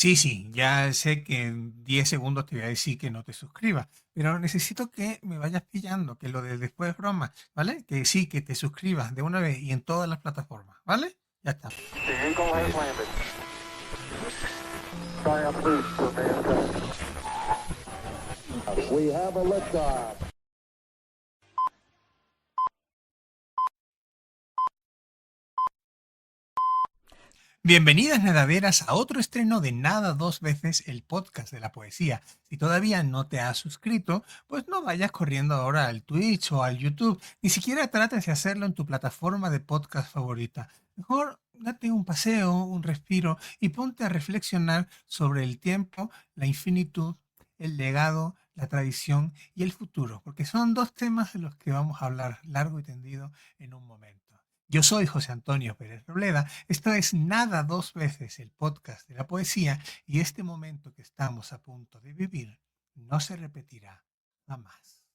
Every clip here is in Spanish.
Sí, sí, ya sé que en 10 segundos te voy a decir que no te suscribas, pero necesito que me vayas pillando, que lo de después es broma, ¿vale? Que sí, que te suscribas de una vez y en todas las plataformas, ¿vale? Ya está. The Eagle has landed. Triumph boost for mankind. We have a liftoff. Bienvenidas nadaderas a otro estreno de Nada dos veces, el podcast de la poesía. Si todavía no te has suscrito, pues no vayas corriendo ahora al Twitch o al YouTube, ni siquiera trates de hacerlo en tu plataforma de podcast favorita. Mejor date un paseo, un respiro y ponte a reflexionar sobre el tiempo, la infinitud, el legado, la tradición y el futuro, porque son dos temas de los que vamos a hablar largo y tendido en un momento. Yo soy José Antonio Pérez Robleda, esto es Nada dos veces, el podcast de la poesía, y este momento que estamos a punto de vivir no se repetirá jamás.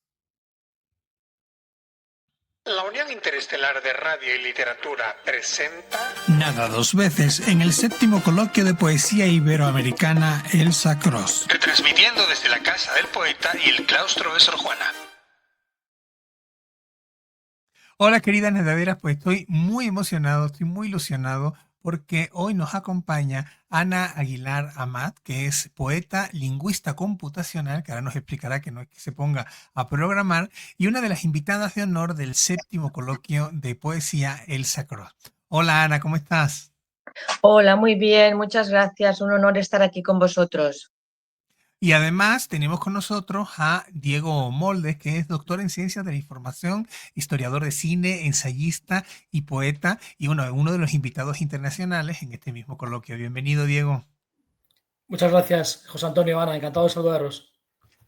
La Unión Interestelar de Radio y Literatura presenta Nada dos veces en el séptimo coloquio de poesía iberoamericana Elsa Cross. Retransmitiendo desde la Casa del Poeta y el Claustro de Sor Juana. Hola queridas nadaderas, pues estoy muy emocionado, estoy muy ilusionado porque hoy nos acompaña Ana Aguilar Amat, que es poeta, lingüista computacional, que ahora nos explicará que no es que se ponga a programar, y una de las invitadas de honor del séptimo coloquio de poesía Elsa Cross. Hola Ana, ¿cómo estás? Hola, muy bien, muchas gracias. Un honor estar aquí con vosotros. Y además tenemos con nosotros a Diego Moldes, que es doctor en Ciencias de la Información, historiador de cine, ensayista y poeta, y uno de los invitados internacionales en este mismo coloquio. Bienvenido, Diego. Muchas gracias, José Antonio, Ana, encantado de saludaros.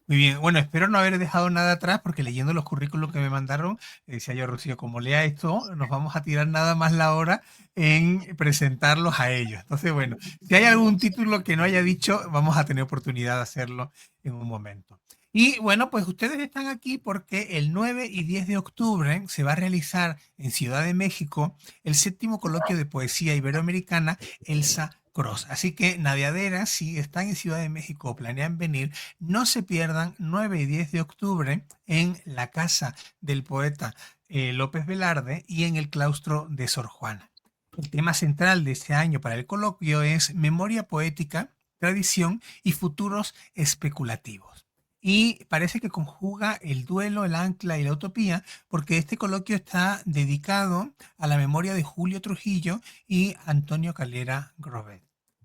Muy bien, bueno, espero no haber dejado nada atrás porque leyendo los currículos que me mandaron, decía yo, Rocío, como lea esto, nos vamos a tirar nada más la hora en presentarlos a ellos. Entonces, bueno, si hay algún título que no haya dicho, vamos a tener oportunidad de hacerlo en un momento. Y bueno, pues ustedes están aquí porque el 9 y 10 de octubre se va a realizar en Ciudad de México el séptimo coloquio de poesía iberoamericana Elsa Cross. Así que, nadiaderas, si están en Ciudad de México o planean venir, no se pierdan 9 y 10 de octubre en la casa del poeta López Velarde y en el claustro de Sor Juana. El tema central de este año para el coloquio es memoria poética, tradición y futuros especulativos. Y parece que conjuga el duelo, el ancla y la utopía, porque este coloquio está dedicado a la memoria de Julio Trujillo y Antonio Calera Grobet.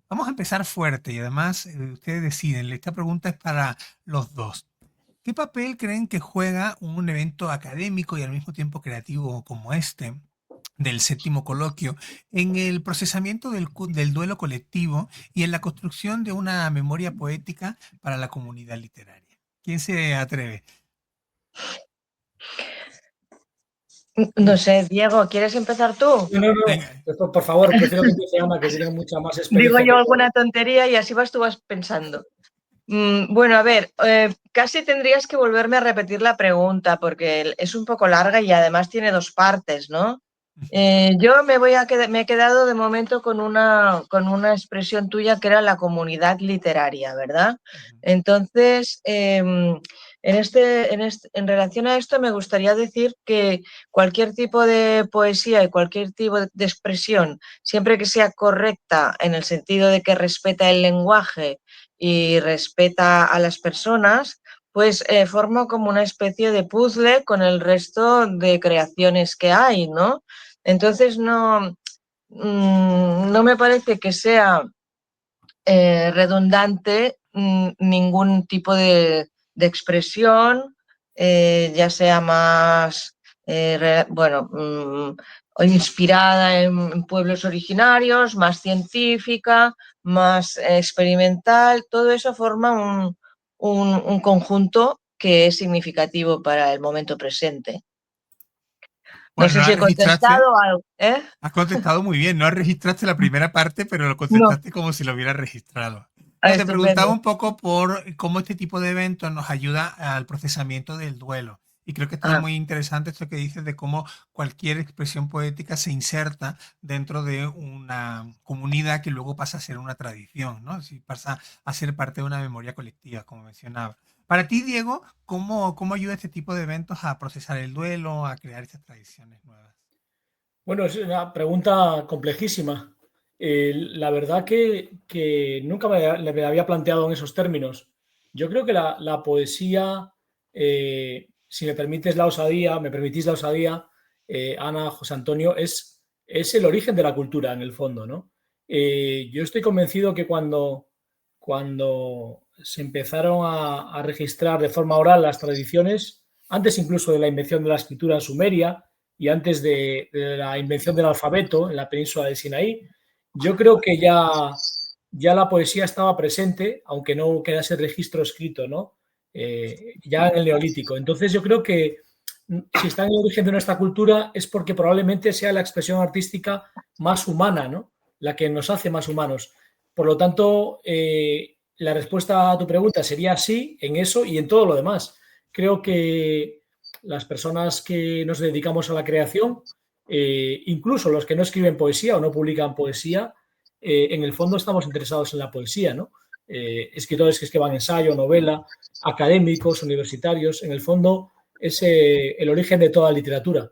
Vamos a empezar fuerte y además ustedes deciden. Esta pregunta es para los dos. ¿Qué papel creen que juega un evento académico y al mismo tiempo creativo como este, del séptimo coloquio, en el procesamiento del duelo colectivo y en la construcción de una memoria poética para la comunidad literaria? ¿Quién se atreve? No sé, Diego, ¿quieres empezar tú? No, no, no, Venga. por favor, prefiero que empiece Ana, que tiene mucha más Digo experiencia yo que yo. alguna tontería y así vas pensando. Bueno, a ver, casi tendrías que volverme a repetir la pregunta porque es un poco larga y además tiene dos partes, ¿no? Yo me he quedado de momento con una expresión tuya que era la comunidad literaria, ¿verdad? Entonces, en relación a esto, me gustaría decir que cualquier tipo de poesía y cualquier tipo de expresión, siempre que sea correcta en el sentido de que respeta el lenguaje y respeta a las personas, pues forma como una especie de puzzle con el resto de creaciones que hay, ¿no? Entonces no me parece que sea redundante ningún tipo de expresión, ya sea más, o inspirada en pueblos originarios, más científica, más experimental, todo eso forma un conjunto que es significativo para el momento presente. No Bueno, sé no si la he registraste. contestado algo, ¿eh? Has contestado muy bien, no registraste la primera parte, pero lo No, contestaste como si lo hubieras registrado. No, te preguntaba estupendo. un poco por cómo este tipo de eventos nos ayuda al procesamiento del duelo Y creo que está Ah, muy interesante esto que dices de cómo cualquier expresión poética se inserta dentro de una comunidad que luego pasa a ser una tradición, ¿no? Si pasa a ser parte de una memoria colectiva, como mencionaba. Para ti, Diego, ¿cómo ayuda este tipo de eventos a procesar el duelo, a crear estas tradiciones nuevas? Bueno, es una pregunta complejísima. La verdad que nunca me había planteado en esos términos. Yo creo que la poesía, si me permites la osadía, me permitís la osadía, Ana, José Antonio, es el origen de la cultura en el fondo, ¿no? Yo estoy convencido que cuando se empezaron a registrar de forma oral las tradiciones, antes incluso de la invención de la escritura en Sumeria, y antes de la invención del alfabeto en la península de Sinaí, yo creo que ya la poesía estaba presente, aunque no quedase registro escrito, ¿no? Ya en el Neolítico. Entonces yo creo que si está en el origen de nuestra cultura es porque probablemente sea la expresión artística más humana, ¿no? La que nos hace más humanos. Por lo tanto, la respuesta a tu pregunta sería sí en eso y en todo lo demás. Creo que las personas que nos dedicamos a la creación, incluso los que no escriben poesía o no publican poesía, en el fondo estamos interesados en la poesía, ¿no? Escritores que escriban ensayo, novela, académicos, universitarios, en el fondo es el origen de toda literatura.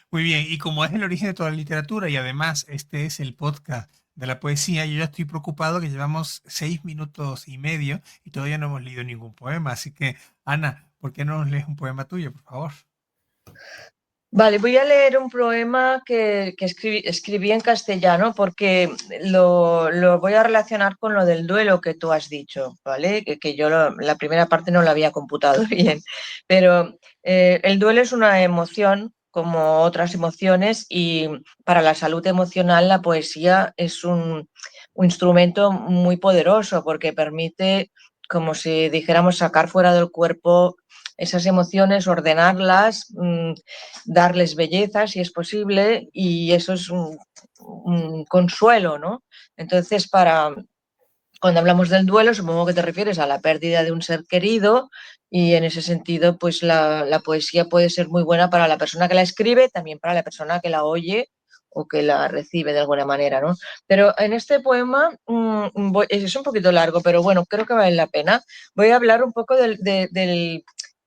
Muy bien, y como es el origen de toda la literatura y además este es el podcast de la poesía, yo ya estoy preocupado que llevamos 6 minutos y medio y todavía no hemos leído ningún poema. Así que, Ana, ¿por qué no nos lees un poema tuyo, por favor? vale, voy a leer un poema que escribí en castellano porque lo voy a relacionar con lo del duelo que tú has dicho, ¿vale? Que yo la primera parte no la había computado bien, pero el duelo es una emoción como otras emociones y para la salud emocional la poesía es un instrumento muy poderoso porque permite, como si dijéramos, sacar fuera del cuerpo esas emociones, ordenarlas, darles belleza si es posible, y eso es un consuelo, ¿no? Entonces, cuando hablamos del duelo, supongo que te refieres a la pérdida de un ser querido, y en ese sentido, pues la poesía puede ser muy buena para la persona que la escribe, también para la persona que la oye o que la recibe de alguna manera, ¿no? Pero en este poema es un poquito largo, pero bueno, creo que vale la pena. Voy a hablar un poco de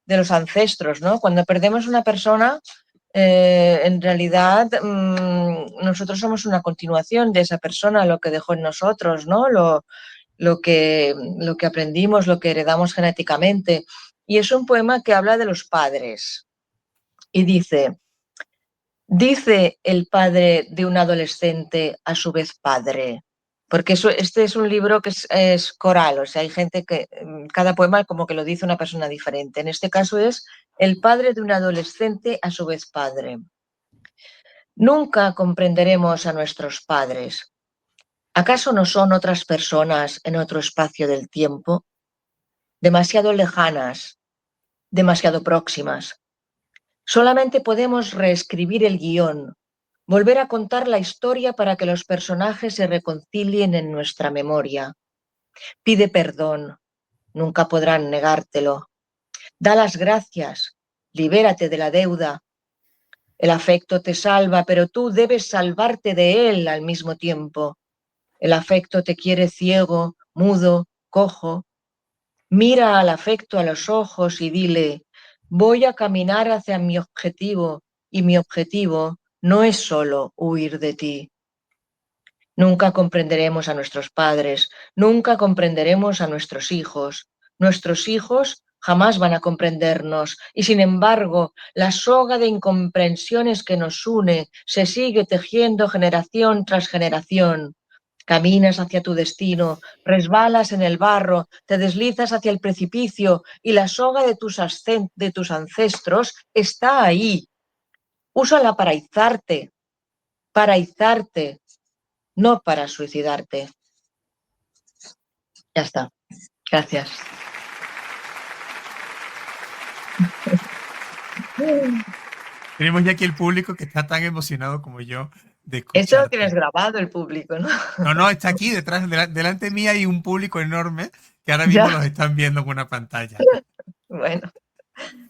los ancestros, ¿no? Cuando perdemos una persona, en realidad nosotros somos una continuación de esa persona, lo que dejó en nosotros, ¿no? Lo que aprendimos, lo que heredamos genéticamente. Y es un poema que habla de los padres. Y dice el padre de un adolescente a su vez padre, porque este es un libro que es coral, o sea, hay gente que cada poema como que lo dice una persona diferente. En este caso es el padre de un adolescente a su vez padre. Nunca comprenderemos a nuestros padres. ¿Acaso no son otras personas en otro espacio del tiempo? Demasiado lejanas, demasiado próximas. Solamente podemos reescribir el guión, volver a contar la historia para que los personajes se reconcilien en nuestra memoria. Pide perdón, nunca podrán negártelo. Da las gracias, libérate de la deuda. El afecto te salva, pero tú debes salvarte de él al mismo tiempo. El afecto te quiere ciego, mudo, cojo. Mira al afecto a los ojos y dile, voy a caminar hacia mi objetivo y mi objetivo no es solo huir de ti. Nunca comprenderemos a nuestros padres, nunca comprenderemos a nuestros hijos. Nuestros hijos jamás van a comprendernos y sin embargo la soga de incomprensiones que nos une se sigue tejiendo generación tras generación. Caminas hacia tu destino, resbalas en el barro, te deslizas hacia el precipicio y la soga de tus ancestros está ahí. Úsala para izarte, no para suicidarte. Ya está. Gracias. Tenemos ya aquí el público que está tan emocionado como yo de Esto lo tienes escucharte. grabado, el público, ¿no? No, no, está aquí detrás, delante mía hay un público enorme que ahora mismo Ya, los están viendo en una pantalla. bueno.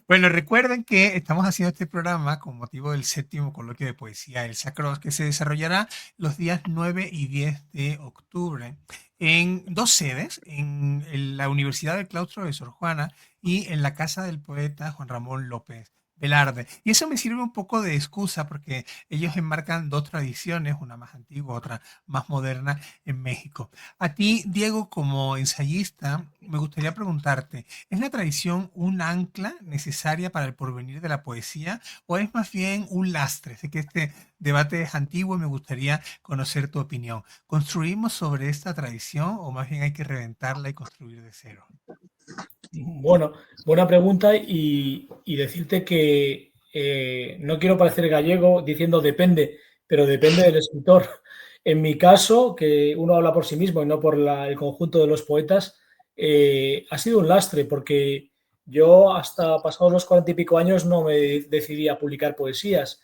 Bueno, recuerden que estamos haciendo este programa con motivo del séptimo coloquio de poesía El Sacros, que se desarrollará los días 9 y 10 de octubre en dos sedes, en la Universidad del Claustro de Sor Juana y en la Casa del Poeta Juan Ramón López Velarde. Y eso me sirve un poco de excusa porque ellos enmarcan dos tradiciones, una más antigua, otra más moderna en México. A ti, Diego, como ensayista, me gustaría preguntarte, ¿es la tradición un ancla necesaria para el porvenir de la poesía o es más bien un lastre? Sé que este debate es antiguo y me gustaría conocer tu opinión. ¿Construimos sobre esta tradición o más bien hay que reventarla y construir de cero? Bueno, buena pregunta y decirte que no quiero parecer gallego diciendo depende, pero depende del escritor. En mi caso, que uno habla por sí mismo y no por el conjunto de los poetas, ha sido un lastre porque yo hasta pasados los 40 y pico años no me decidí a publicar poesías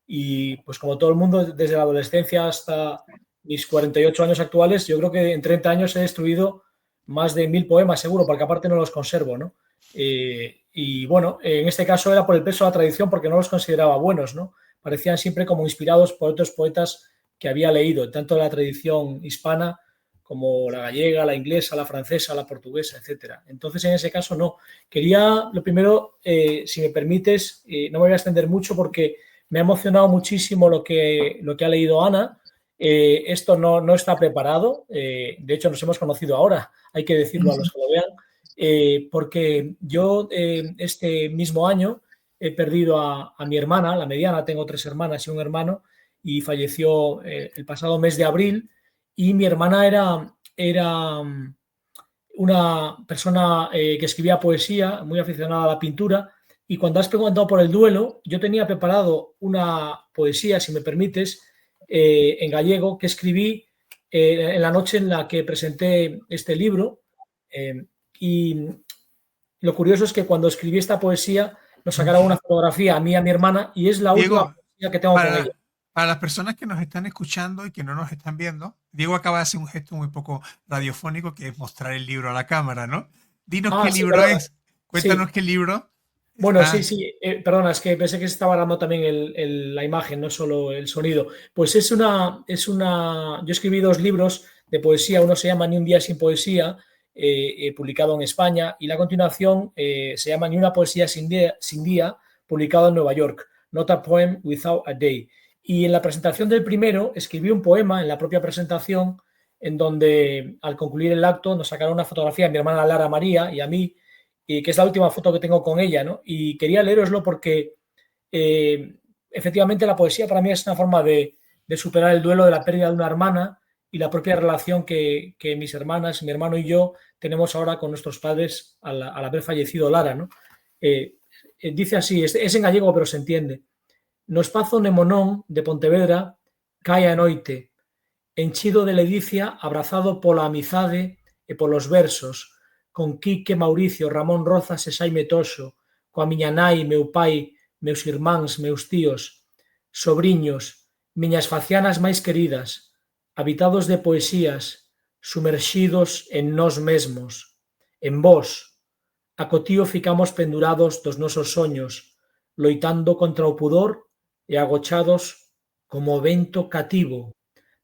y pues como todo el mundo desde la adolescencia hasta mis 48 años actuales, yo creo que en 30 años he destruido más de 1000 poemas seguro, porque aparte no los conservo, ¿no? Y bueno, en este caso era por el peso de la tradición porque no los consideraba buenos, ¿no? Parecían siempre como inspirados por otros poetas que había leído, tanto de la tradición hispana como la gallega, la inglesa, la francesa, la portuguesa, etcétera. Entonces, en ese caso, no. Quería, lo primero, si me permites, no me voy a extender mucho porque me ha emocionado muchísimo lo que ha leído Ana. Esto no está preparado, de hecho nos hemos conocido ahora, hay que decirlo a los que lo vean, porque yo este mismo año he perdido a mi hermana, la mediana, tengo 3 hermanas y un hermano, y falleció el pasado mes de abril, y mi hermana era una persona que escribía poesía, muy aficionada a la pintura, y cuando has preguntado por el duelo, yo tenía preparado una poesía, si me permites, en gallego, que escribí en la noche en la que presenté este libro. Y lo curioso es que cuando escribí esta poesía, nos sacaron una fotografía a mí y a mi hermana, y es la última Diego, poesía que tengo con ella. para las personas que nos están escuchando y que no nos están viendo, Diego acaba de hacer un gesto muy poco radiofónico que es mostrar el libro a la cámara, ¿no? Dinos Ah, qué sí, libro perdona. es. Sí, Cuéntanos qué libro bueno, sí, está. sí, perdona, es que pensé que se estaba grabando también la imagen, no solo el sonido. Pues yo escribí 2 libros de poesía, uno se llama Ni un día sin poesía, publicado en España, y la continuación se llama Ni una poesía sin día, publicado en Nueva York, Not a Poem Without a Day. Y en la presentación del primero escribí un poema, en la propia presentación, en donde al concluir el acto nos sacaron una fotografía de mi hermana Lara María y a mí, y que es la última foto que tengo con ella, ¿no? Y quería leeroslo porque efectivamente la poesía para mí es una forma de superar el duelo de la pérdida de una hermana y la propia relación que mis hermanas, mi hermano y yo tenemos ahora con nuestros padres al haber fallecido Lara, ¿no? Dice así, es en gallego pero se entiende. No espazo nemonón de Pontevedra cae a noite, enchido de ledicia, abrazado pola amizade e polos versos, con Quique, Mauricio, Ramón Rozas e Xaime Toxo, coa miña nai, meu pai, meus irmáns, meus tíos, sobriños, miñas facianas máis queridas, habitados de poesías, sumerxidos en nós mesmos, en vós, a cotío ficamos pendurados dos nosos soños, loitando contra o pudor e agochados como o vento cativo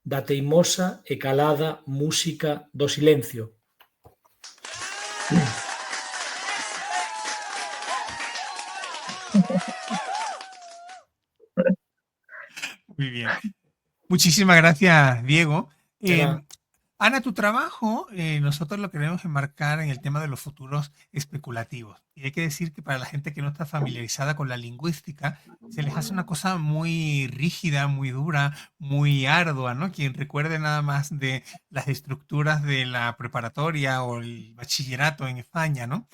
da teimosa e calada música do silencio. Muy bien. Muchísimas gracias, Diego. De nada. Ana, tu trabajo, nosotros lo queremos enmarcar en el tema de los futuros especulativos. Y hay que decir que para la gente que no está familiarizada con la lingüística, se les hace una cosa muy rígida, muy dura, muy ardua, ¿no? Quien recuerde nada más de las estructuras de la preparatoria o el bachillerato en España, ¿no?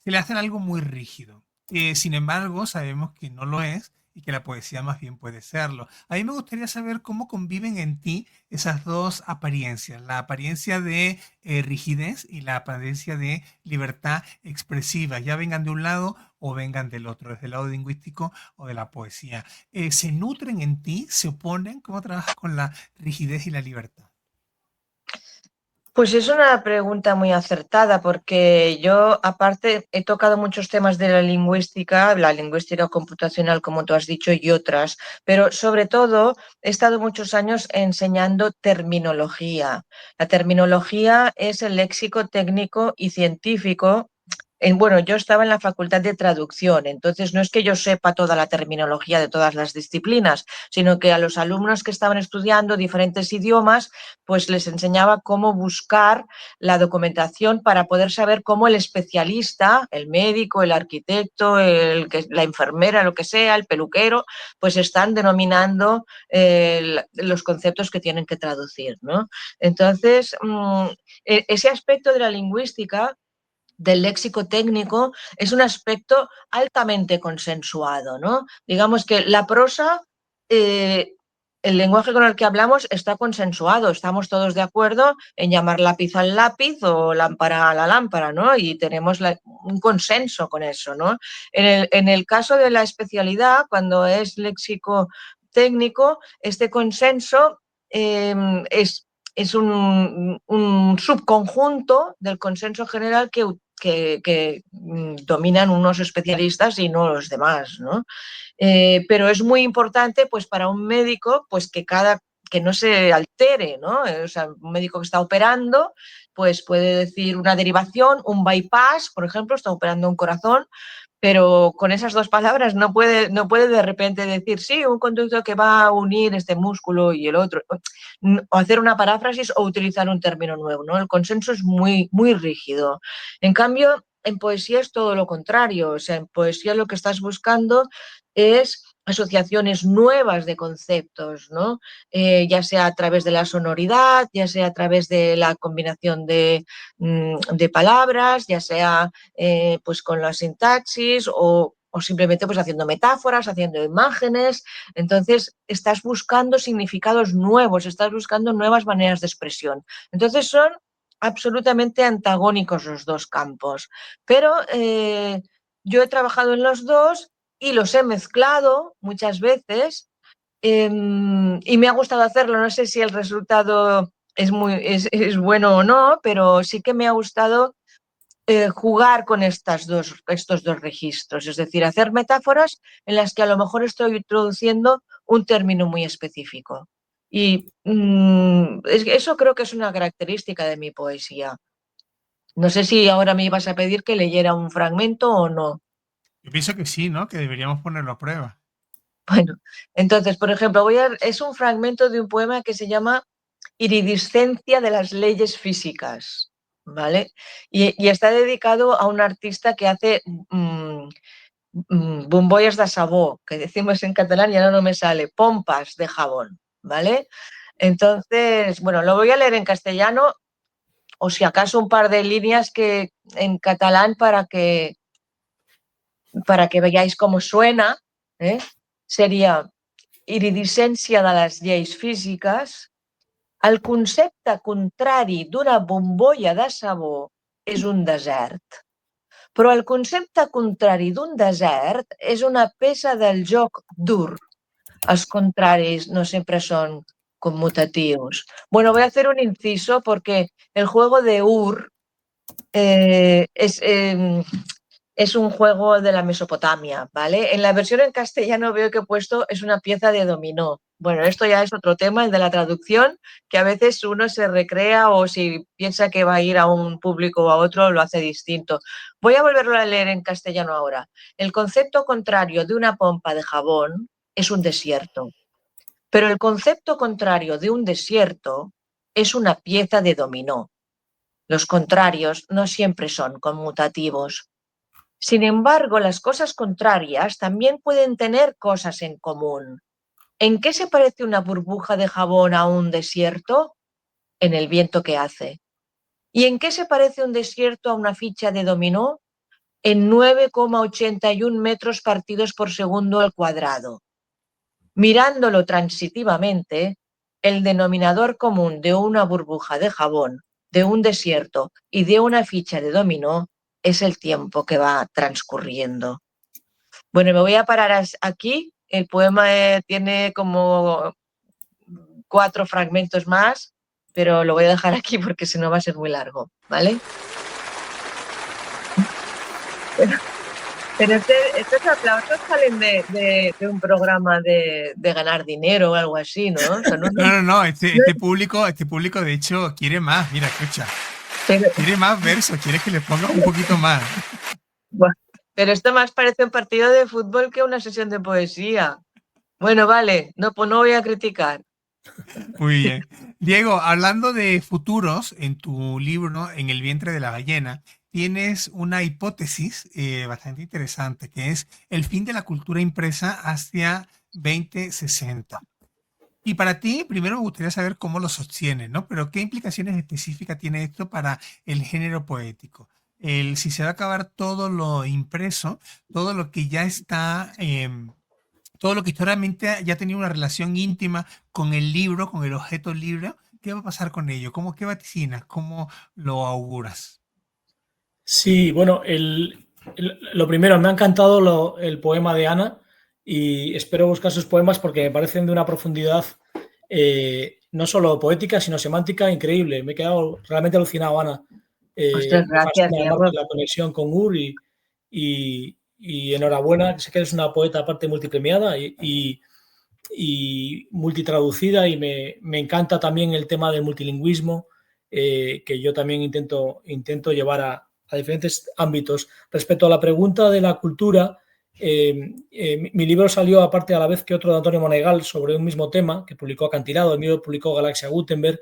Se le hacen algo muy rígido. Sin embargo, sabemos que no lo es y que la poesía más bien puede serlo. A mí me gustaría saber cómo conviven en ti esas dos apariencias, la apariencia de rigidez y la apariencia de libertad expresiva, ya vengan de un lado o vengan del otro, desde el lado lingüístico o de la poesía. ¿Se nutren en ti? ¿Se oponen? ¿Cómo trabajas con la rigidez y la libertad? Pues es una pregunta muy acertada porque yo, aparte, he tocado muchos temas de la lingüística computacional, como tú has dicho, y otras, pero sobre todo he estado muchos años enseñando terminología. La terminología es el léxico técnico y científico. Bueno, yo estaba en la facultad de traducción, entonces no es que yo sepa toda la terminología de todas las disciplinas, sino que a los alumnos que estaban estudiando diferentes idiomas, pues les enseñaba cómo buscar la documentación para poder saber cómo el especialista, el médico, el arquitecto, la enfermera, lo que sea, el peluquero, pues están denominando los conceptos que tienen que traducir, ¿no? Entonces, ese aspecto de la lingüística del léxico técnico es un aspecto altamente consensuado, ¿no? Digamos que la prosa, el lenguaje con el que hablamos está consensuado, estamos todos de acuerdo en llamar lápiz al lápiz o lámpara a la lámpara, ¿no? Y tenemos un consenso con eso, ¿no? En el caso de la especialidad, cuando es léxico técnico, este consenso es un subconjunto del consenso general que dominan unos especialistas y no los demás, ¿no? Pero es muy importante, pues, para un médico, pues, que no se altere, ¿no? O sea, un médico que está operando, pues puede decir una derivación, un bypass, por ejemplo, está operando un corazón, pero con esas dos palabras no puede de repente decir, sí, un conducto que va a unir este músculo y el otro, o hacer una paráfrasis o utilizar un término nuevo, ¿no? El consenso es muy, muy rígido. En cambio, en poesía es todo lo contrario, o sea, en poesía lo que estás buscando es asociaciones nuevas de conceptos, ¿no? Ya sea a través de la sonoridad, ya sea a través de la combinación de palabras, ya sea pues con la sintaxis o simplemente pues haciendo metáforas, haciendo imágenes. Entonces, estás buscando significados nuevos, estás buscando nuevas maneras de expresión. Entonces, son absolutamente antagónicos los dos campos. Pero yo he trabajado en los dos y los he mezclado muchas veces y me ha gustado hacerlo. No sé si el resultado es bueno o no, pero sí que me ha gustado jugar con estos dos registros, es decir, hacer metáforas en las que a lo mejor estoy introduciendo un término muy específico. Y eso creo que es una característica de mi poesía. No sé si ahora me ibas a pedir que leyera un fragmento o no. Yo pienso que sí, ¿no? Que deberíamos ponerlo a prueba. Bueno, entonces, por ejemplo, es un fragmento de un poema que se llama Iridiscencia de las leyes físicas, ¿vale? Y está dedicado a un artista que hace bombolles de sabó, que decimos en catalán y ahora no me sale, pompas de jabón, ¿vale? Entonces, bueno, lo voy a leer en castellano o si acaso un par de líneas que en catalán para que veáis cómo suena, ¿eh? Sería iridescència de les lleis físiques, el concepte contrari d'una bombolla de sabó és un desert. Però el concepte contrari d'un desert és una peça del joc dur. Els contraris no siempre son conmutativos. Bueno, voy a hacer un inciso porque el juego de Ur eh, es, eh, es un juego de la Mesopotamia, ¿vale? En la versión en castellano veo que he puesto es una pieza de dominó. Bueno, esto ya es otro tema, el de la traducción, que a veces uno se recrea o si piensa que va a ir a un público o a otro, lo hace distinto. Voy a volverlo a leer en castellano ahora. El concepto contrario de una pompa de jabón es un desierto, pero el concepto contrario de un desierto es una pieza de dominó. Los contrarios no siempre son conmutativos. Sin embargo, las cosas contrarias también pueden tener cosas en común. ¿En qué se parece una burbuja de jabón a un desierto? En el viento que hace. ¿Y en qué se parece un desierto a una ficha de dominó? En 9,81 metros partidos por segundo al cuadrado. Mirándolo transitivamente, el denominador común de una burbuja de jabón, de un desierto y de una ficha de dominó es el tiempo que va transcurriendo. Bueno, me voy a parar aquí. El poema tiene como 4 fragmentos más pero lo voy a dejar aquí porque si no va a ser muy largo, ¿vale? Pero estos aplausos salen de un programa de ganar dinero o algo así, ¿no? O sea, No, este público de hecho quiere más, mira, escucha, pero, quiere más versos, quiere que le ponga un poquito más. buah, pero esto más parece un partido de fútbol que una sesión de poesía. Bueno, vale, no, pues no voy a criticar. Muy bien. Diego, hablando de futuros, en tu libro, ¿no? En el vientre de la ballena, tienes una hipótesis bastante interesante, que es el fin de la cultura impresa hacia 2060. Y para ti, primero me gustaría saber cómo lo sostienes, ¿no? Pero ¿qué implicaciones específicas tiene esto para el género poético? Si se va a acabar todo lo impreso, todo lo que ya está, todo lo que históricamente ya tenía una relación íntima con el libro, con el objeto libro, ¿qué va a pasar con ello? ¿Qué vaticinas? ¿Cómo lo auguras? Sí, bueno, lo primero, me ha encantado el poema de Ana y espero buscar sus poemas porque me parecen de una profundidad no solo poética, sino semántica increíble. Me he quedado realmente alucinado, Ana. Ostras, Me gracias, fascina aparte Diego. la conexión con Ur y enhorabuena, sé que eres una poeta aparte multipremiada y multitraducida y me encanta también el tema del multilingüismo que yo también intento llevar a diferentes ámbitos. Respecto a la pregunta de la cultura, mi libro salió aparte a la vez que otro de Antonio Monegal sobre un mismo tema que publicó Acantilado, el mío publicó Galaxia Gutenberg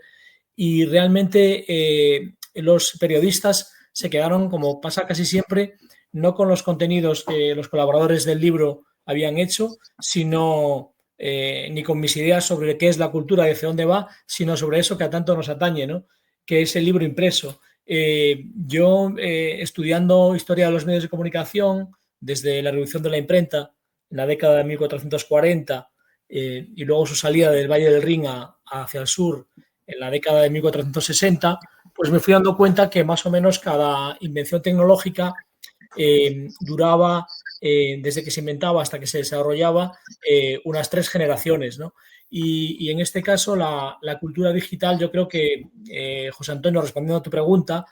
y realmente los periodistas se quedaron, como pasa casi siempre, no con los contenidos que los colaboradores del libro habían hecho, sino ni con mis ideas sobre qué es la cultura y hacia dónde va, sino sobre eso que a tanto nos atañe, ¿no? Que es el libro impreso. Yo, estudiando historia de los medios de comunicación, desde la revolución de la imprenta, en la década de 1440, y luego su salida del Valle del Rin hacia el sur, en la década de 1460, pues me fui dando cuenta que más o menos cada invención tecnológica duraba, desde que se inventaba hasta que se desarrollaba, unas 3 generaciones, ¿no? Y en este caso, la cultura digital, yo creo que, José Antonio, respondiendo a tu pregunta,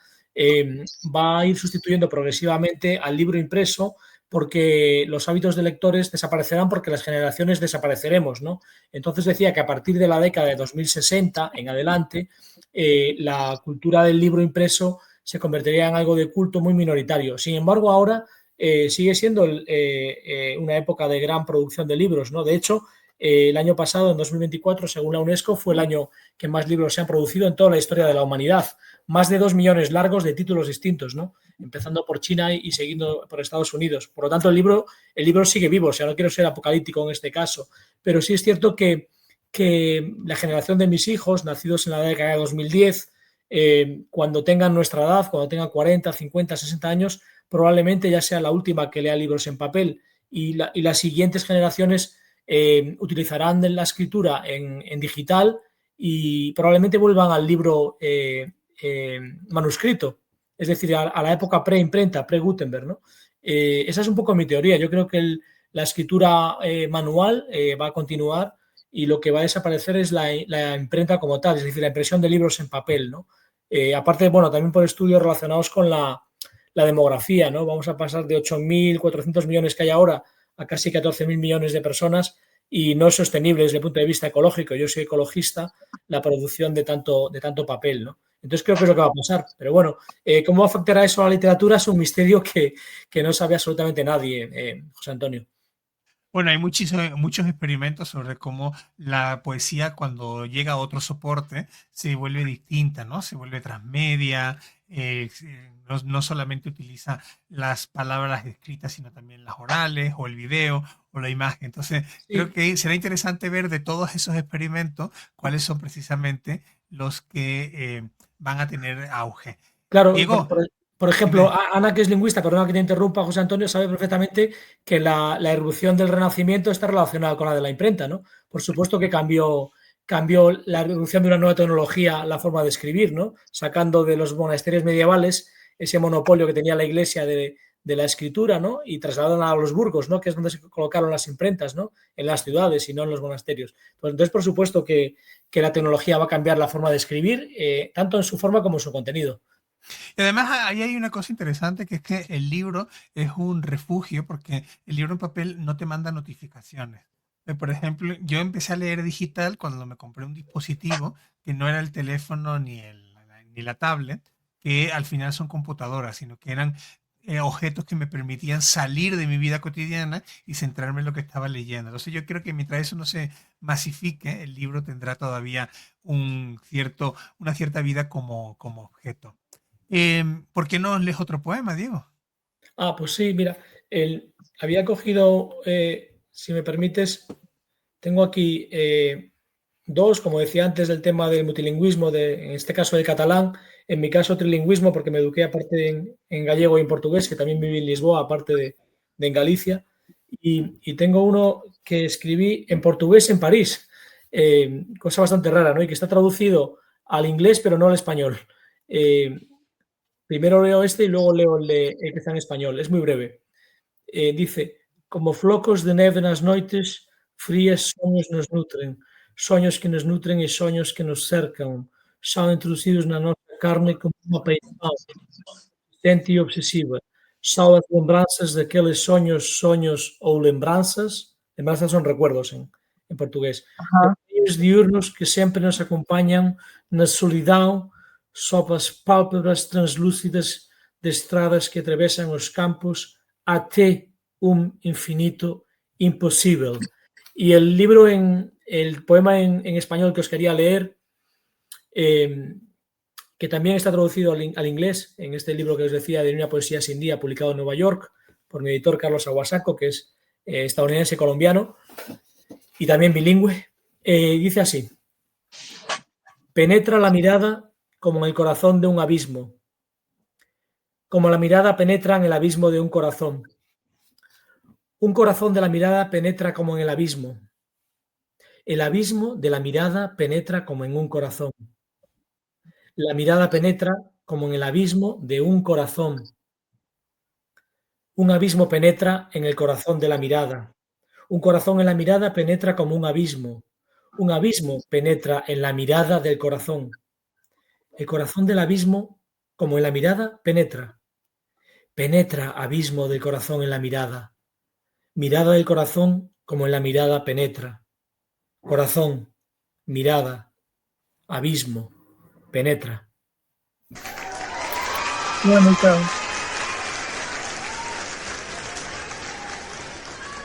va a ir sustituyendo progresivamente al libro impreso porque los hábitos de lectores desaparecerán porque las generaciones desapareceremos, ¿no? Entonces decía que a partir de la década de 2060 en adelante, la cultura del libro impreso se convertiría en algo de culto muy minoritario. Sin embargo, ahora sigue siendo una época de gran producción de libros, ¿no? De hecho, el año pasado, en 2024, según la UNESCO, fue el año que más libros se han producido en toda la historia de la humanidad. Más de 2 millones largos de títulos distintos, ¿no? Empezando por China y siguiendo por Estados Unidos. Por lo tanto, el libro sigue vivo. O sea, no quiero ser apocalíptico en este caso, pero sí es cierto que la generación de mis hijos, nacidos en la década de 2010, cuando tengan nuestra edad, cuando tengan 40, 50, 60 años, probablemente ya sea la última que lea libros en papel y las siguientes generaciones utilizarán la escritura en digital y probablemente vuelvan al libro manuscrito, es decir, a la época pre-imprenta, pre-Gutenberg, ¿no? Esa es un poco mi teoría. Yo creo que la escritura manual va a continuar y lo que va a desaparecer es la imprenta como tal, es decir, la impresión de libros en papel, ¿no? Aparte, bueno, también por estudios relacionados con la demografía, ¿no? Vamos a pasar de 8.400 millones que hay ahora a casi 14.000 millones de personas y no es sostenible desde el punto de vista ecológico. Yo soy ecologista, la producción de tanto papel, ¿no? Entonces creo que es lo que va a pasar. Pero bueno, ¿cómo afectará eso a la literatura? Es un misterio que no sabe absolutamente nadie, José Antonio. Bueno, hay muchos experimentos sobre cómo la poesía cuando llega a otro soporte se vuelve distinta, ¿no? Se vuelve transmedia, no solamente utiliza las palabras escritas, sino también las orales o el video o la imagen. Entonces, creo Sí, que será interesante ver de todos esos experimentos cuáles son precisamente los que van a tener auge. claro, Diego, por ejemplo, dime. Ana, que es lingüista, perdona que te interrumpa, José Antonio, sabe perfectamente que la irrupción del Renacimiento está relacionada con la de la imprenta, ¿no? Por supuesto que cambió la irrupción de una nueva tecnología la forma de escribir, ¿no? Sacando de los monasterios medievales ese monopolio que tenía la Iglesia de la escritura, ¿no? Y trasladaron a los burgos, ¿no? Que es donde se colocaron las imprentas, ¿no? En las ciudades y no en los monasterios. Pues entonces, por supuesto que la tecnología va a cambiar la forma de escribir, tanto en su forma como en su contenido. Y además ahí hay una cosa interesante, que es que el libro es un refugio porque el libro en papel no te manda notificaciones. Por ejemplo, yo empecé a leer digital cuando me compré un dispositivo que no era el teléfono ni la tablet, que al final son computadoras, sino que eran objetos que me permitían salir de mi vida cotidiana y centrarme en lo que estaba leyendo. Entonces yo creo que mientras eso no se masifique, el libro tendrá todavía una cierta vida como objeto. ¿Por qué no lees otro poema, Diego? Pues sí, mira, había cogido, si me permites, tengo aquí dos, como decía antes, del tema del multilingüismo, en este caso del catalán, en mi caso trilingüismo, porque me eduqué aparte en gallego y en portugués, que también viví en Lisboa, aparte de en Galicia, y tengo uno que escribí en portugués en París, cosa bastante rara, ¿no? Y que está traducido al inglés, pero no al español. Primero leo este y luego leo el que está en español. Es muy breve. Dice, como flocos de neve nas noites, frías soños nos nutren, soños que nos nutren e soños que nos cercan, son introducidos na nosa carne como unha paixão persistente e obsesiva. Só as lembranzas daqueles soños ou lembranzas son recuerdos en portugués, Ajá. diurnos que sempre nos acompañan na solidão, sob as pálpebras translúcidas de estradas que atravesan os campos até un infinito imposible. Y el poema en español que os quería leer, que también está traducido al inglés, en este libro que os decía de Una poesía sin día, publicado en Nueva York por mi editor Carlos Aguasaco, que es estadounidense colombiano y también bilingüe, dice así: penetra la mirada como en el corazón de un abismo, como la mirada penetra en el abismo de un corazón. Un corazón de la mirada penetra como en el abismo. El abismo de la mirada penetra como en un corazón. La mirada penetra como en el abismo de un corazón. Un abismo penetra en el corazón de la mirada. Un corazón en la mirada penetra como un abismo. Un abismo penetra en la mirada del corazón. El corazón del abismo, como en la mirada, penetra. Penetra abismo del corazón en la mirada. Mirada del corazón, como en la mirada, penetra. Corazón, mirada, abismo, penetra. Bonito.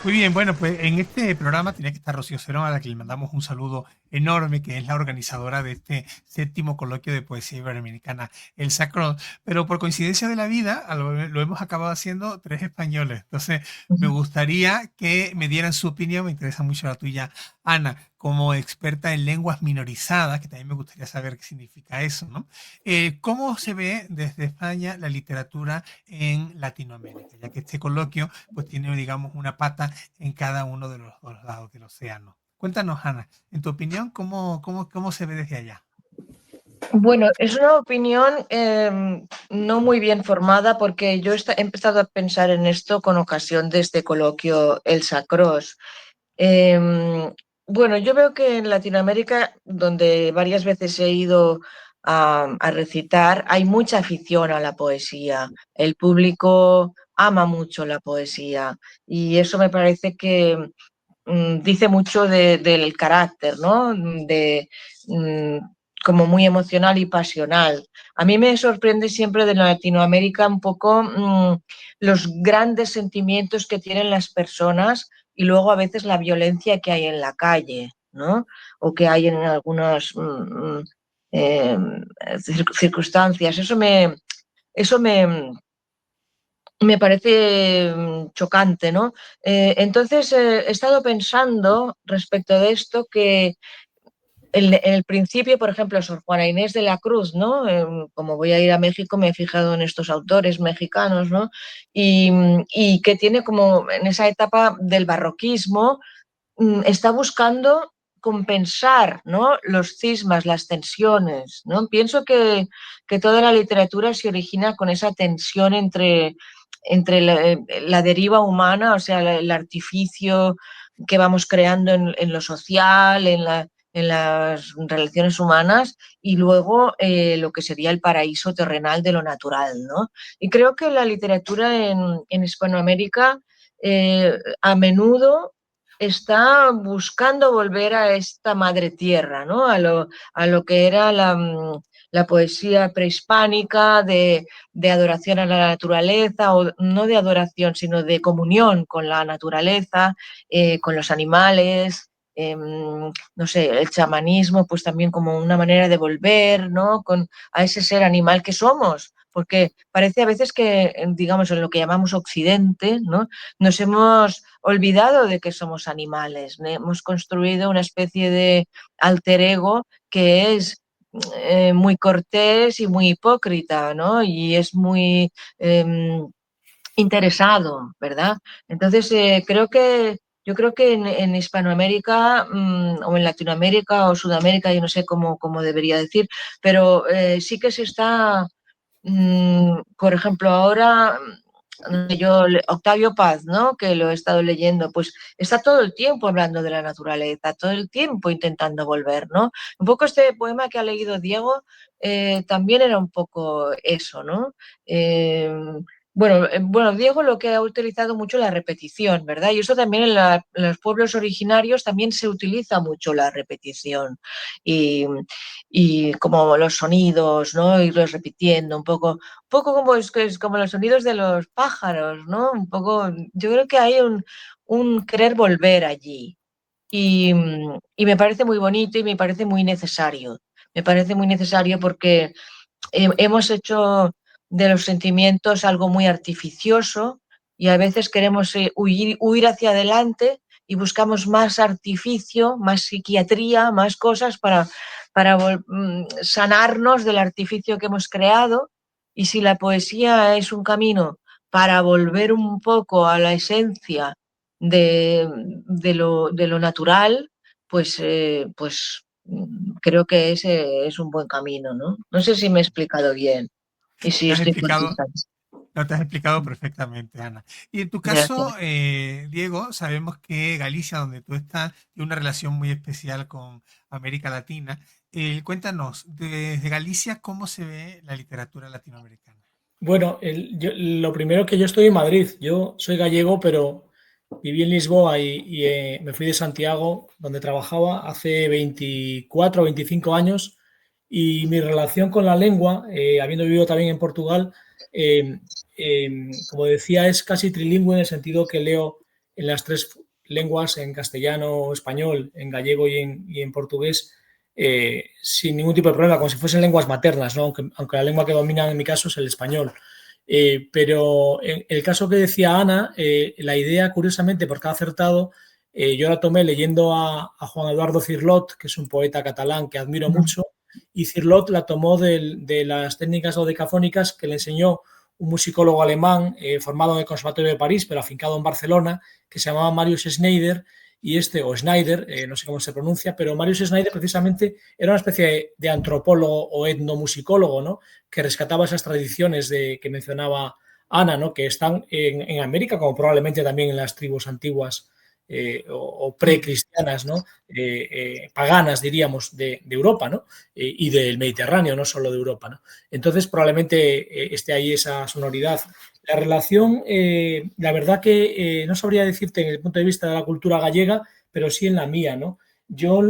Muy bien, bueno, pues en este programa tenía que estar Rocío Cerón, a la que le mandamos un saludo enorme, que es la organizadora de este 7º coloquio de poesía iberoamericana, el Sacro, pero por coincidencia de la vida lo hemos acabado haciendo 3 españoles. Entonces, me gustaría que me dieran su opinión, me interesa mucho la tuya, Ana, como experta en lenguas minorizadas, que también me gustaría saber qué significa eso, ¿no? ¿Cómo se ve desde España la literatura en Latinoamérica? Ya que este coloquio pues tiene, digamos, una pata en cada uno de los 2 lados del océano. Cuéntanos, Ana, en tu opinión, ¿cómo se ve desde allá? Bueno, es una opinión no muy bien formada, porque yo he empezado a pensar en esto con ocasión de este coloquio Elsa Cross. Bueno, yo veo que en Latinoamérica, donde varias veces he ido a recitar, hay mucha afición a la poesía. El público ama mucho la poesía y eso me parece que dice mucho del carácter, ¿no? Como muy emocional y pasional. A mí me sorprende siempre de Latinoamérica un poco los grandes sentimientos que tienen las personas y luego a veces la violencia que hay en la calle, ¿no? O que hay en algunas circunstancias. Me parece chocante, ¿no? Entonces, he estado pensando respecto de esto que en el principio, por ejemplo, Sor Juana Inés de la Cruz, ¿no? Como voy a ir a México, me he fijado en estos autores mexicanos, ¿no? Y que tiene como en esa etapa del barroquismo, está buscando compensar, ¿no? Los cismas, las tensiones, ¿no? Pienso que toda la literatura se origina con esa tensión entre entre la deriva humana, o sea, el artificio que vamos creando en lo social, en las relaciones humanas, y luego lo que sería el paraíso terrenal de lo natural, ¿no? Y creo que la literatura en Hispanoamérica a menudo está buscando volver a esta madre tierra, ¿no? A lo que era la poesía prehispánica de adoración a la naturaleza, o no de adoración, sino de comunión con la naturaleza, con los animales. No sé, el chamanismo, pues también como una manera de volver, ¿no? A ese ser animal que somos, porque parece a veces que, digamos, en lo que llamamos Occidente, ¿no? Nos hemos olvidado de que somos animales, ¿no? Hemos construido una especie de alter ego que es muy cortés y muy hipócrita, ¿no? Y es muy interesado, ¿verdad? Entonces, yo creo que en Hispanoamérica o en Latinoamérica o Sudamérica, yo no sé cómo debería decir, pero sí que se está, por ejemplo, ahora Octavio Paz, ¿no? Que lo he estado leyendo, pues está todo el tiempo hablando de la naturaleza, todo el tiempo intentando volver, ¿no? Un poco este poema que ha leído Diego también era un poco eso, ¿no? Eh, bueno, Diego lo que ha utilizado mucho la repetición, ¿verdad? Y eso también en los pueblos originarios también se utiliza mucho la repetición y como los sonidos, ¿no? Irlos repitiendo un poco como es como los sonidos de los pájaros, ¿no? Un poco, yo creo que hay un querer volver allí y me parece muy bonito y me parece muy necesario. Me parece muy necesario porque hemos hecho de los sentimientos algo muy artificioso y a veces queremos huir hacia adelante y buscamos más artificio, más psiquiatría, más cosas para sanarnos del artificio que hemos creado. Y si la poesía es un camino para volver un poco a la esencia de lo natural, pues creo que ese es un buen camino, ¿no? No sé si me he explicado bien y si Te has estoy explicado, contesta. no te has explicado perfectamente, Ana. Y en tu Gracias. caso, Diego, sabemos que Galicia, donde tú estás, tiene una relación muy especial con América Latina. Cuéntanos, desde Galicia, ¿cómo se ve la literatura latinoamericana? Bueno, lo primero que yo estoy en Madrid. Yo soy gallego, pero viví en Lisboa y me fui de Santiago, donde trabajaba hace 24 o 25 años. Y mi relación con la lengua, habiendo vivido también en Portugal, eh, como decía, es casi trilingüe en el sentido que leo en las tres lenguas, en castellano, español, en gallego y en portugués, sin ningún tipo de problema, como si fuesen lenguas maternas, ¿no? Aunque la lengua que domina en mi caso es el español. Pero en el caso que decía Ana, la idea, curiosamente, porque ha acertado, yo la tomé leyendo a Juan Eduardo Cirlot, que es un poeta catalán que admiro mucho, y Cirlot la tomó de las técnicas dodecafónicas que le enseñó un musicólogo alemán formado en el Conservatorio de París, pero afincado en Barcelona, que se llamaba Marius Schneider, o Schneider, no sé cómo se pronuncia, pero Marius Schneider precisamente era una especie de antropólogo o etnomusicólogo, ¿no? Que rescataba esas tradiciones que mencionaba Ana, ¿no? Que están en América, como probablemente también en las tribus antiguas o precristianas, ¿no? Paganas, diríamos, de Europa, ¿no? Y del Mediterráneo, no solo de Europa, ¿no? Entonces, probablemente esté ahí esa sonoridad. La relación, la verdad que no sabría decirte en el punto de vista de la cultura gallega, pero sí en la mía, ¿no? Yo,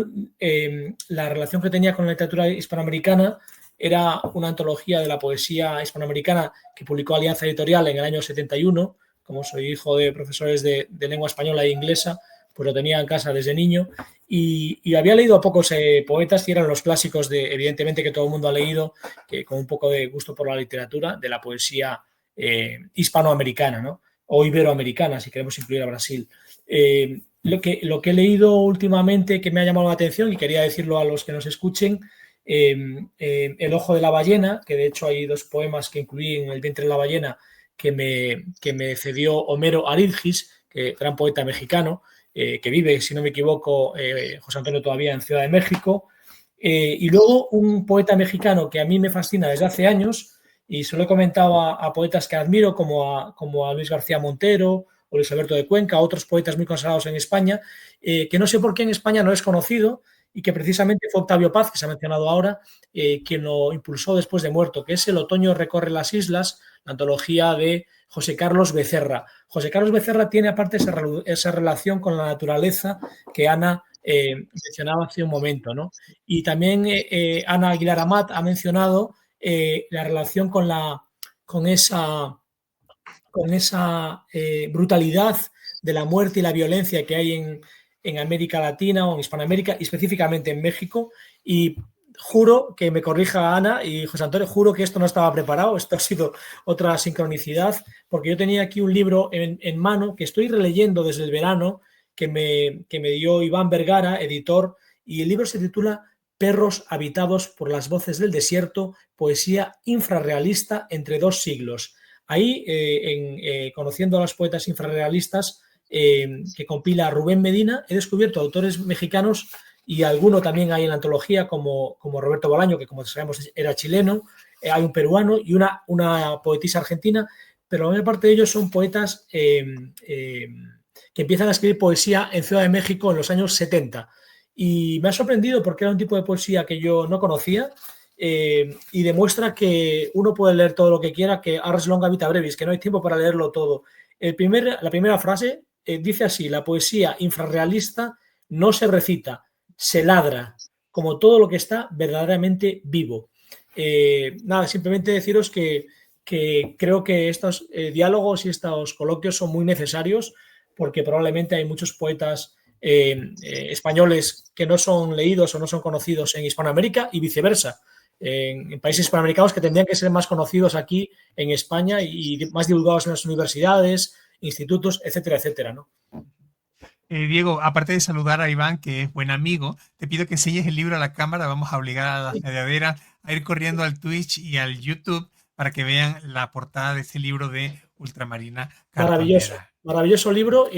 la relación que tenía con la literatura hispanoamericana era una antología de la poesía hispanoamericana que publicó Alianza Editorial en el año 71. Como soy hijo de profesores de lengua española e inglesa, pues lo tenía en casa desde niño y había leído a pocos poetas y eran los clásicos evidentemente, que todo el mundo ha leído, que con un poco de gusto por la literatura, de la poesía hispanoamericana, ¿no? O iberoamericana, si queremos incluir a Brasil. Lo que he leído últimamente que me ha llamado la atención y quería decirlo a los que nos escuchen, El ojo de la ballena, que de hecho hay dos poemas que incluí en El vientre de la ballena que me cedió Homero Aridgis, gran poeta mexicano, que vive, si no me equivoco, José Antonio todavía en Ciudad de México. Y luego un poeta mexicano que a mí me fascina desde hace años Y se lo he comentado a poetas que admiro, como a Luis García Montero o Luis Alberto de Cuenca, otros poetas muy consagrados en España, que no sé por qué en España no es conocido y que precisamente fue Octavio Paz, que se ha mencionado ahora, quien lo impulsó después de muerto, que es El otoño recorre las islas, la antología de José Carlos Becerra. José Carlos Becerra tiene aparte esa relación con la naturaleza que Ana mencionaba hace un momento, ¿no? Y también Ana Aguilar Amat ha mencionado la relación con esa brutalidad de la muerte y la violencia que hay en América Latina o en Hispanoamérica, y específicamente en México. Y juro que me corrija Ana y José Antonio, juro que esto no estaba preparado, esto ha sido otra sincronicidad, porque yo tenía aquí un libro en mano que estoy releyendo desde el verano, que me dio Iván Vergara, editor, y el libro se titula Perros habitados por las voces del desierto, poesía infrarrealista entre dos siglos. Ahí, conociendo a los poetas infrarrealistas que compila Rubén Medina, he descubierto autores mexicanos y alguno también hay en la antología, como Roberto Bolaño, que como sabemos era chileno, hay un peruano y una poetisa argentina, pero la mayor parte de ellos son poetas que empiezan a escribir poesía en Ciudad de México en los años 70. Y me ha sorprendido porque era un tipo de poesía que yo no conocía, y demuestra que uno puede leer todo lo que quiera, que ars longa vita brevis, que no hay tiempo para leerlo todo. La primera frase dice así: la poesía infrarrealista no se recita, se ladra, como todo lo que está verdaderamente vivo. Nada, simplemente deciros que creo que estos diálogos y estos coloquios son muy necesarios, porque probablemente hay muchos poetas españoles que no son leídos o no son conocidos en Hispanoamérica y viceversa, en países hispanoamericanos que tendrían que ser más conocidos aquí en España y más divulgados en las universidades, institutos, etcétera, etcétera, ¿no? Diego, aparte de saludar a Iván, que es buen amigo, te pido que enseñes el libro a la cámara. Vamos a obligar a las mediaderas a ir corriendo al Twitch y al YouTube para que vean la portada de ese libro de Ultramarina Maravilloso, Cartonera. maravilloso libro.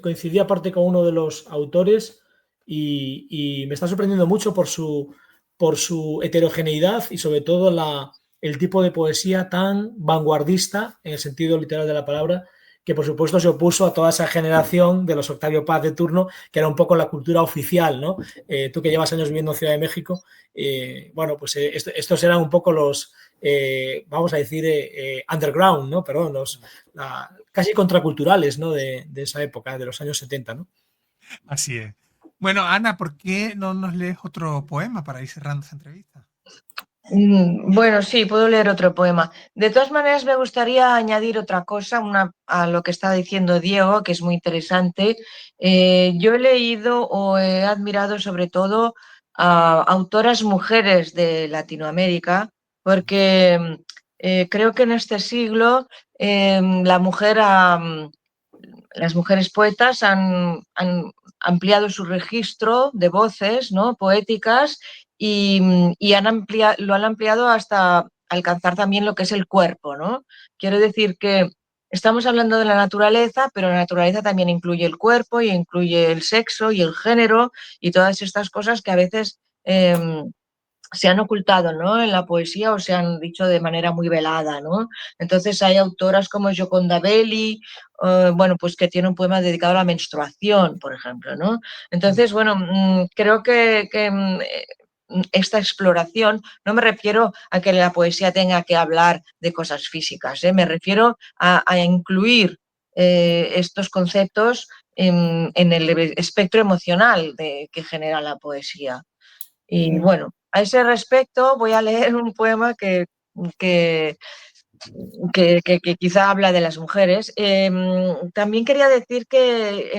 Coincidí aparte con uno de los autores y me está sorprendiendo mucho por su heterogeneidad y sobre todo el tipo de poesía tan vanguardista, en el sentido literal de la palabra, que por supuesto se opuso a toda esa generación de los Octavio Paz de turno, que era un poco la cultura oficial, ¿no? Tú que llevas años viviendo en Ciudad de México, bueno, pues estos eran un poco los, vamos a decir, underground, ¿no? Perdón, casi contraculturales, ¿no? De esa época, de los años 70, ¿no? Así es. Bueno, Ana, ¿por qué no nos lees otro poema para ir cerrando esta entrevista? Bueno, sí, puedo leer otro poema. De todas maneras, me gustaría añadir otra cosa a lo que está diciendo Diego, que es muy interesante. Yo he leído o he admirado sobre todo a autoras mujeres de Latinoamérica, porque creo que en este siglo la mujer las mujeres poetas han ampliado su registro de voces, ¿no?, poéticas, y lo han ampliado hasta alcanzar también lo que es el cuerpo, ¿no? Quiero decir que estamos hablando de la naturaleza, pero la naturaleza también incluye el cuerpo y incluye el sexo y el género y todas estas cosas que a veces se han ocultado, ¿no?, en la poesía, o se han dicho de manera muy velada, ¿no? Entonces hay autoras como Gioconda Belli, bueno, pues que tiene un poema dedicado a la menstruación, por ejemplo, ¿no? Entonces, bueno, creo que esta exploración, no me refiero a que la poesía tenga que hablar de cosas físicas, me refiero a incluir estos conceptos en el espectro emocional que genera la poesía. Y bueno, a ese respecto voy a leer un poema que, que quizá habla de las mujeres. También quería decir que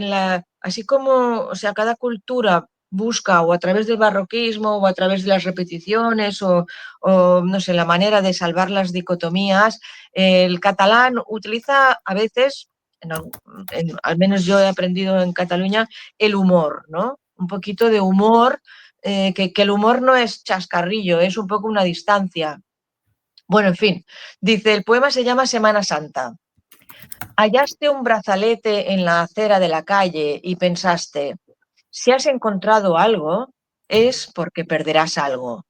así como, o sea, cada cultura busca, o a través del barroquismo o a través de las repeticiones o no sé, la manera de salvar las dicotomías, el catalán utiliza a veces, al menos yo he aprendido en Cataluña, el humor, ¿no? Un poquito de humor, que el humor no es chascarrillo, es un poco una distancia. Bueno, en fin, dice, el poema se llama Semana Santa. Hallaste un brazalete en la acera de la calle y pensaste, si has encontrado algo, es porque perderás algo.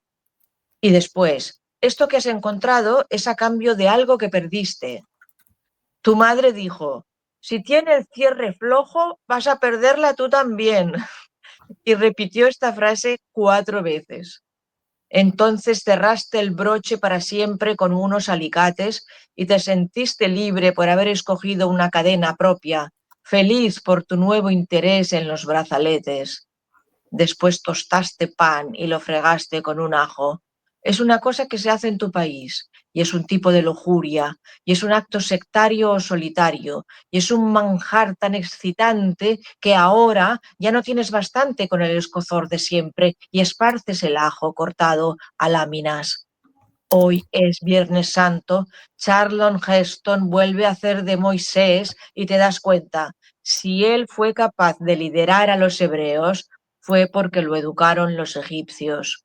Y después, esto que has encontrado es a cambio de algo que perdiste. Tu madre dijo, si tiene el cierre flojo, vas a perderla tú también. Y repitió esta frase 4 veces. Entonces cerraste el broche para siempre con unos alicates y te sentiste libre por haber escogido una cadena propia, feliz por tu nuevo interés en los brazaletes. Después tostaste pan y lo fregaste con un ajo. Es una cosa que se hace en tu país y es un tipo de lujuria y es un acto sectario o solitario y es un manjar tan excitante que ahora ya no tienes bastante con el escozor de siempre y esparces el ajo cortado a láminas. Hoy es Viernes Santo, Charlton Heston vuelve a hacer de Moisés y te das cuenta, si él fue capaz de liderar a los hebreos, fue porque lo educaron los egipcios.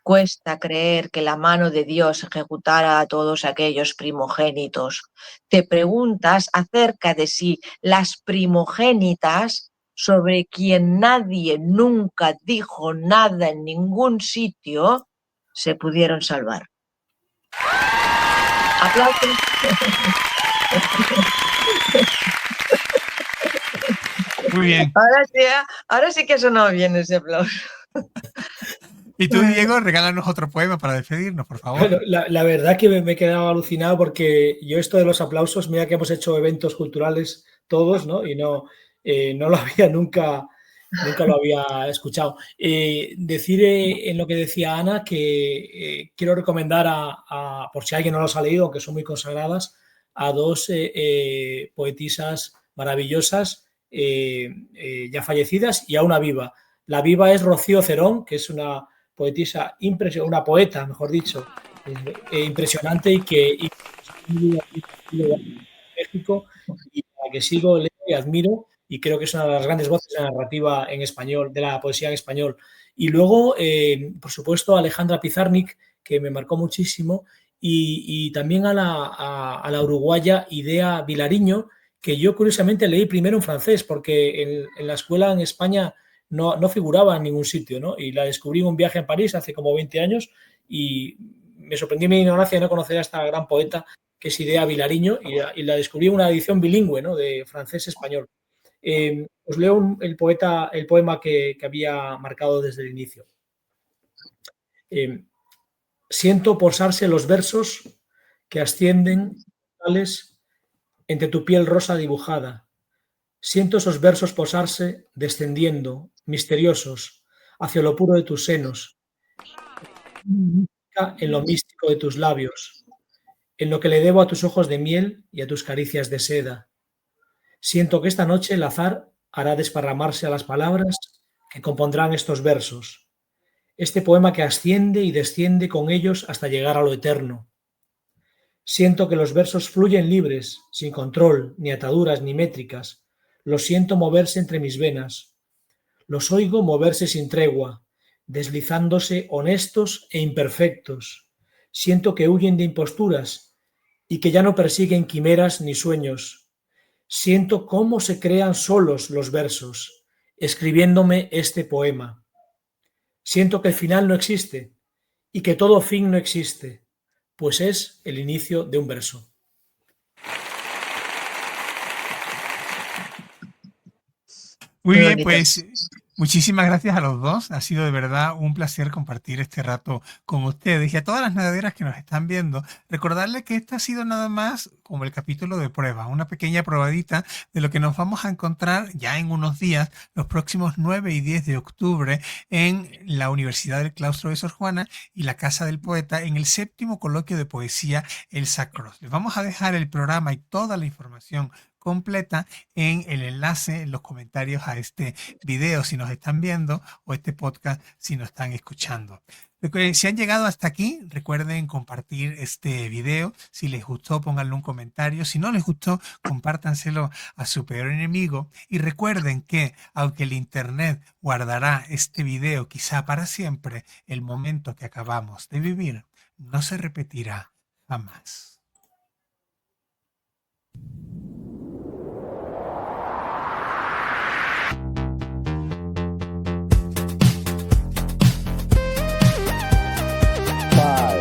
Cuesta creer que la mano de Dios ejecutara a todos aquellos primogénitos. Te preguntas acerca de si las primogénitas, sobre quien nadie nunca dijo nada en ningún sitio, se pudieron salvar. Aplausos. Muy bien. Ahora sí que ha sonado bien ese aplauso. Y tú, Diego, regálanos otro poema para despedirnos, por favor. Bueno, la verdad que me he quedado alucinado porque yo esto de los aplausos, mira que hemos hecho eventos culturales todos, ¿no? Y no lo había nunca lo había escuchado. Decir en lo que decía Ana que quiero recomendar por si alguien no los ha leído, aunque son muy consagradas, a 2 poetisas maravillosas ya fallecidas y a una viva. La viva es Rocío Cerón, que es una poetisa una poeta, mejor dicho, impresionante y que México y a la que sigo, leo y admiro y creo que es una de las grandes voces de la narrativa en español, de la poesía en español. Y luego, por supuesto, Alejandra Pizarnik, que me marcó muchísimo, y también a la uruguaya Idea Vilariño, que yo curiosamente leí primero en francés, porque en la escuela en España no figuraba en ningún sitio, ¿no? Y la descubrí en un viaje en París hace como 20 años y me sorprendí mi ignorancia de no conocer a esta gran poeta que es Idea Vilariño y la descubrí en una edición bilingüe, ¿no? De francés-español. Os leo el poema que había marcado desde el inicio. Siento posarse los versos que ascienden entre tu piel rosa dibujada. Siento esos versos posarse, descendiendo, misteriosos, hacia lo puro de tus senos, en lo místico de tus labios, en lo que le debo a tus ojos de miel y a tus caricias de seda. Siento que esta noche el azar hará desparramarse a las palabras que compondrán estos versos, este poema que asciende y desciende con ellos hasta llegar a lo eterno. Siento que los versos fluyen libres, sin control, ni ataduras, ni métricas. Los siento moverse entre mis venas. Los oigo moverse sin tregua, deslizándose honestos e imperfectos. Siento que huyen de imposturas y que ya no persiguen quimeras ni sueños. Siento cómo se crean solos los versos, escribiéndome este poema. Siento que el final no existe y que todo fin no existe, pues es el inicio de un verso. Muy bien, pues muchísimas gracias a los dos. Ha sido de verdad un placer compartir este rato con ustedes y a todas las nadaderas que nos están viendo. Recordarles que este ha sido nada más como el capítulo de prueba, una pequeña probadita de lo que nos vamos a encontrar ya en unos días, los próximos 9 y 10 de octubre, en la Universidad del Claustro de Sor Juana y la Casa del Poeta, en el 7º coloquio de poesía Elsa Cross. Les vamos a dejar el programa y toda la información completa en el enlace, en los comentarios a este video si nos están viendo o este podcast si nos están escuchando. Si han llegado hasta aquí, recuerden compartir este video. Si les gustó, pónganle un comentario. Si no les gustó, compártanselo a su peor enemigo. Y recuerden que, aunque el internet guardará este video quizá para siempre, el momento que acabamos de vivir no se repetirá jamás. Five,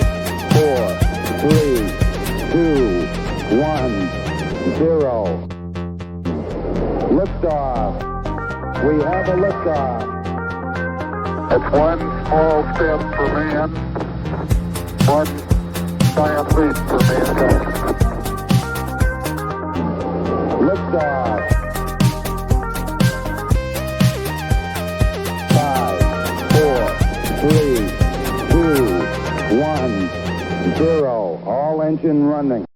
It's one small step for man, one giant leap for mankind. Liftoff. 5, 4, 3, 2, 1, 0. All engine running.